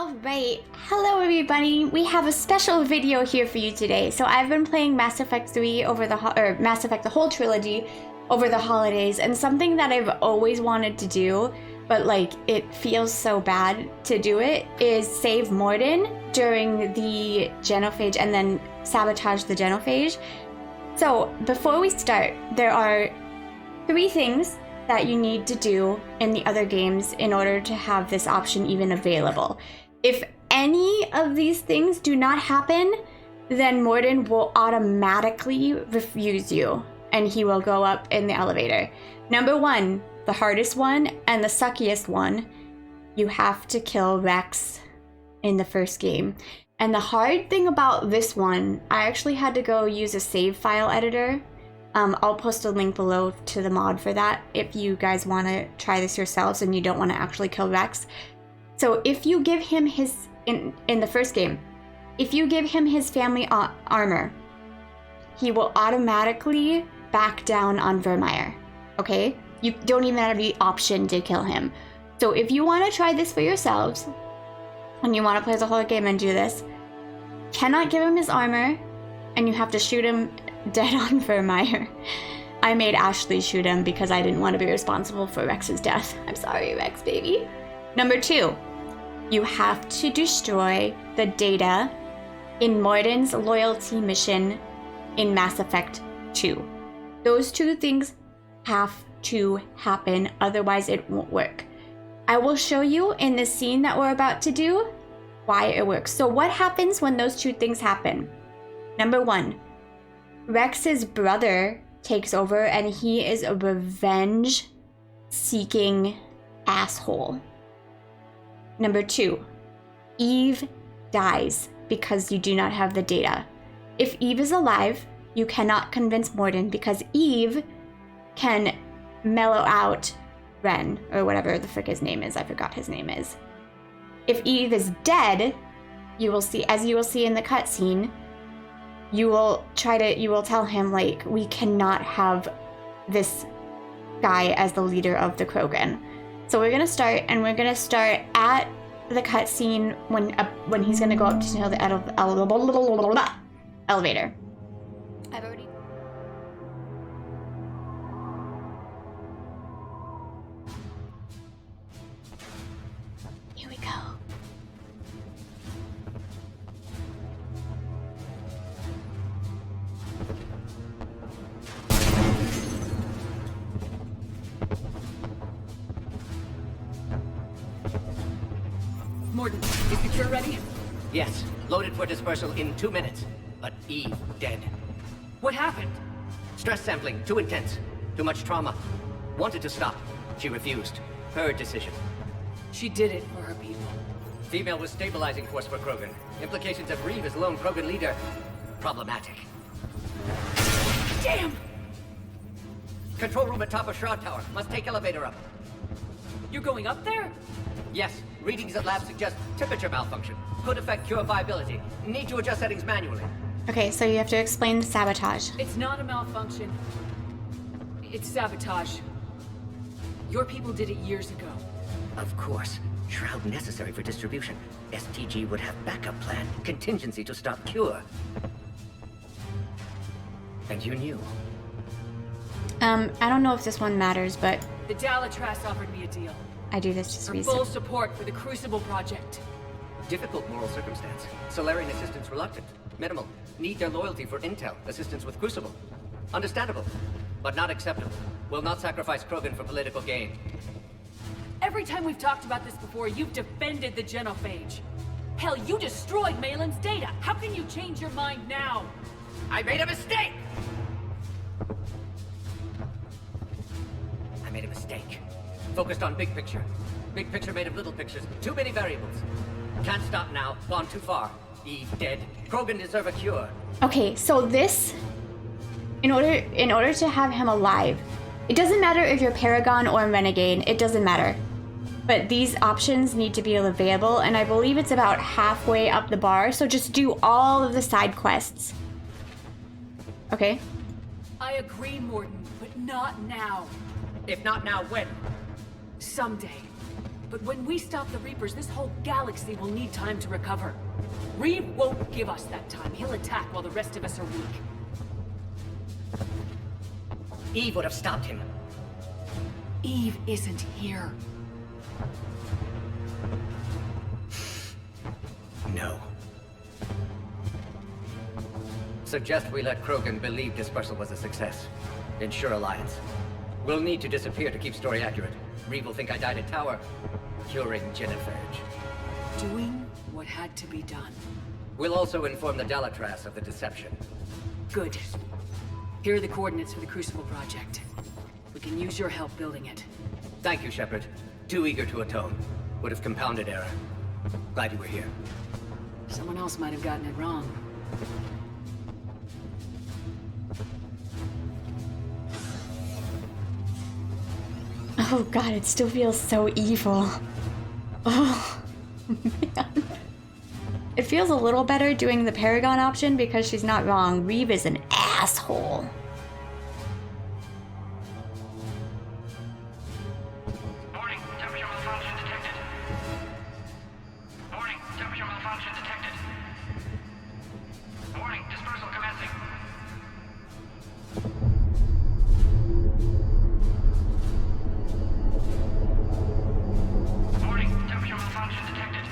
Alright, hello everybody. We have a special video here for you today. So I've been playing Mass Effect 3 Mass Effect the whole trilogy over the holidays, and something that I've always wanted to do, but like it feels so bad to do it, is save Mordin during the genophage and then sabotage the genophage. So before we start, there are 3 things that you need to do in the other games in order to have this option even available. If any of these things do not happen, then Mordin will automatically refuse you and he will go up in the elevator. Number 1, the hardest one and the suckiest one, you have to kill Rex in the first game. And the hard thing about this one, I actually had to go use a save file editor. I'll post a link below to the mod for that if you guys want to try this yourselves and you don't want to actually kill Rex. So if you give him his, in the first game, if you give him his family armor, he will automatically back down on Vermeer, okay? You don't even have the option to kill him. So if you want to try this for yourselves, and you want to play the whole game and do this, cannot give him his armor, and you have to shoot him dead on Vermeer. I made Ashley shoot him because I didn't want to be responsible for Rex's death. I'm sorry, Rex, baby. Number 2, you have to destroy the data in Mordin's loyalty mission in Mass Effect 2. Those 2 things have to happen, otherwise it won't work. I will show you in the scene that we're about to do why it works. So what happens when those 2 things happen? Number 1, Rex's brother takes over and he is a revenge-seeking asshole. Number 2, Eve dies because you do not have the data. If Eve is alive, you cannot convince Mordin because Eve can mellow out Ren, or whatever the frick his name is. I forgot his name is. If Eve is dead, you will see, as you will see in the cutscene, you will tell him, like, we cannot have this guy as the leader of the Krogan. So we're gonna start at the cutscene when he's gonna go up to the elevator. I've already. Here we go. Mordin, is the cure ready? Yes, loaded for dispersal in 2 minutes. But Eve dead. What happened? Stress sampling, too intense. Too much trauma. Wanted to stop. She refused. Her decision. She did it for her people. Female was stabilizing force for Krogan. Implications of Reeve as lone Krogan leader. Problematic. Damn! Control room at top of Shroud Tower. Must take elevator up. You're going up there? Yes, readings at lab suggest temperature malfunction. Could affect cure viability. Need to adjust settings manually. Okay, so you have to explain the sabotage. It's not a malfunction. It's sabotage. Your people did it years ago. Of course. Shroud necessary for distribution. STG would have backup plan. Contingency to stop cure. And you knew. I don't know if this one matters, but The Dalatras offered me a deal. I do this just For reason. full support for the Crucible project. Difficult moral circumstance. Solarian assistance reluctant. Minimal. Need their loyalty for intel. Assistance with Crucible. Understandable. But not acceptable. Will not sacrifice Krogan for political gain. Every time we've talked about this before, you've defended the genophage. Hell, you destroyed Malin's data. How can you change your mind now? I made a mistake! I made a mistake. Focused on big picture. Big picture made of little pictures. Too many variables. Can't stop now. Gone too far. Eve dead. Krogan deserve a cure. Okay, so this, in order to have him alive, it doesn't matter if you're Paragon or Renegade, it doesn't matter. But these options need to be available, and I believe it's about halfway up the bar, so just do all of the side quests. Okay? I agree, Mordin, but not now. If not now, when? Someday. But when we stop the Reapers, this whole galaxy will need time to recover. Reeve won't give us that time. He'll attack while the rest of us are weak. Eve would have stopped him. Eve isn't here. No. Suggest we let Krogan believe dispersal was a success. Ensure alliance. We'll need to disappear to keep story accurate. Reeve will think I died at Tower, curing genophage. Doing what had to be done. We'll also inform the Delatras of the deception. Good. Here are the coordinates for the Crucible project. We can use your help building it. Thank you, Shepard. Too eager to atone. Would have compounded error. Glad you were here. Someone else might have gotten it wrong. Oh god, it still feels so evil. Oh, man. It feels a little better doing the Paragon option because she's not wrong. Reeve is an asshole. Warning, temperature malfunction detected. Warning, temperature malfunction detected. Warning, dispersal commencing. Warning, temperature malfunction detected.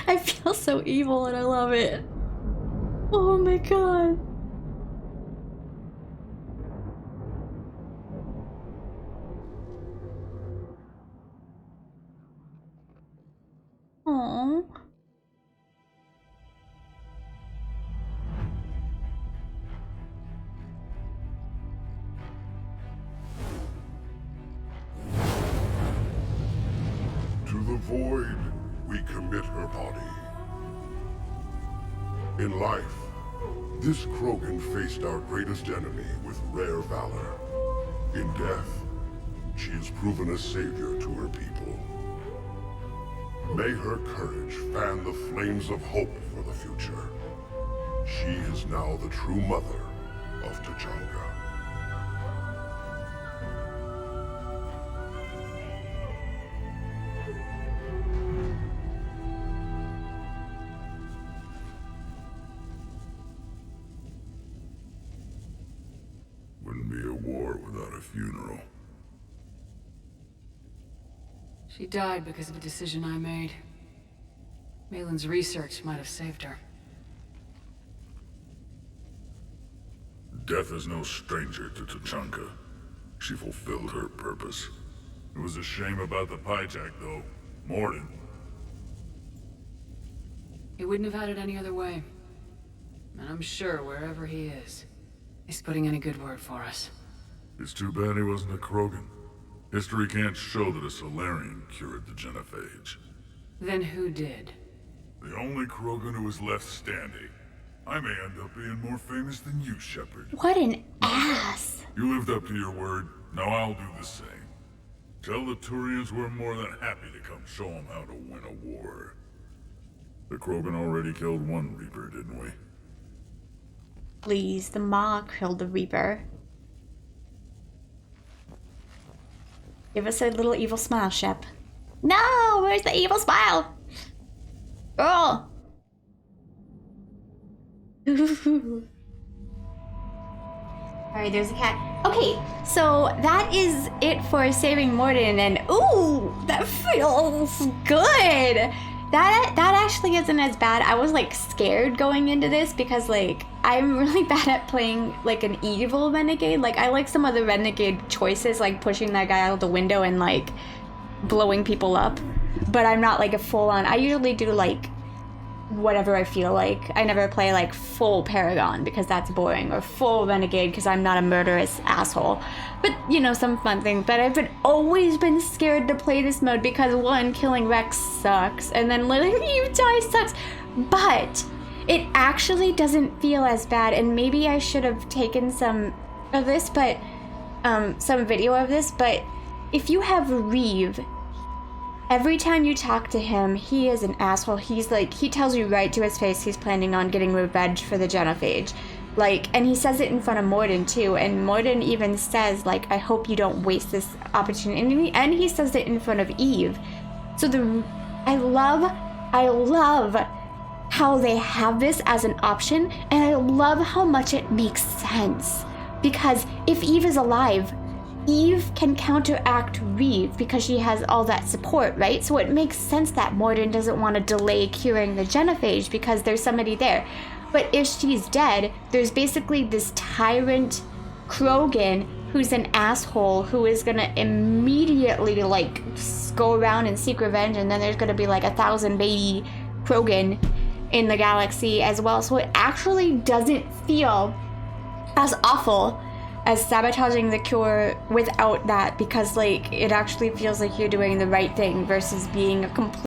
I feel so evil and I love it. Oh my god. Aww. To the void, we commit her body. In life, this Krogan faced our greatest enemy with rare valor. In death, she has proven a savior to her people. May her courage fan the flames of hope for the future. She is now the true mother of Tuchanka. Wouldn't be a war without a funeral. She died because of a decision I made. Malin's research might have saved her. Death is no stranger to Tuchanka. She fulfilled her purpose. It was a shame about the Pyjak, though. Mordin. He wouldn't have had it any other way. And I'm sure wherever he is, he's putting in a good word for us. It's too bad he wasn't a Krogan. History can't show that a Solarian cured the genophage. Then who did? The only Krogan who was left standing. I may end up being more famous than you, Shepard. What an ass. You lived up to your word, now I'll do the same. Tell the Turians we're more than happy to come show them how to win a war. The Krogan already killed one Reaper, didn't we? Please, the Maw killed the Reaper. Give us a little evil smile, Shep. No, where's the evil smile? Girl. Alright, there's a cat. Okay, so that is it for saving Mordin, and ooh, that feels good. That actually isn't as bad. I was like scared going into this because like I'm really bad at playing like an evil renegade. Like I like some of the renegade choices, like pushing that guy out the window and like blowing people up. But I'm not like a full-on. I usually do like whatever I feel like. I never play like full Paragon because that's boring, or full Renegade because I'm not a murderous asshole. But you know, some fun things. But I've always been scared to play this mode because one, killing Rex sucks, and then letting you die sucks. But it actually doesn't feel as bad, and maybe I should have taken some of this, but some video of this. But if you have Reeve, every time you talk to him, he is an asshole. He's like, he tells you right to his face he's planning on getting revenge for the Genophage. Like, and he says it in front of Mordin too, and Mordin even says, like, I hope you don't waste this opportunity, and he says it in front of Eve. So I love how they have this as an option, and I love how much it makes sense. Because if Eve is alive, Eve can counteract Reeve because she has all that support, right? So it makes sense that Mordin doesn't want to delay curing the Genophage because there's somebody there. But if she's dead, there's basically this tyrant Krogan who's an asshole who is gonna immediately like go around and seek revenge, and then there's gonna be like 1,000 baby Krogan in the galaxy as well. So it actually doesn't feel as awful as sabotaging the cure without that, because like it actually feels like you're doing the right thing versus being a complete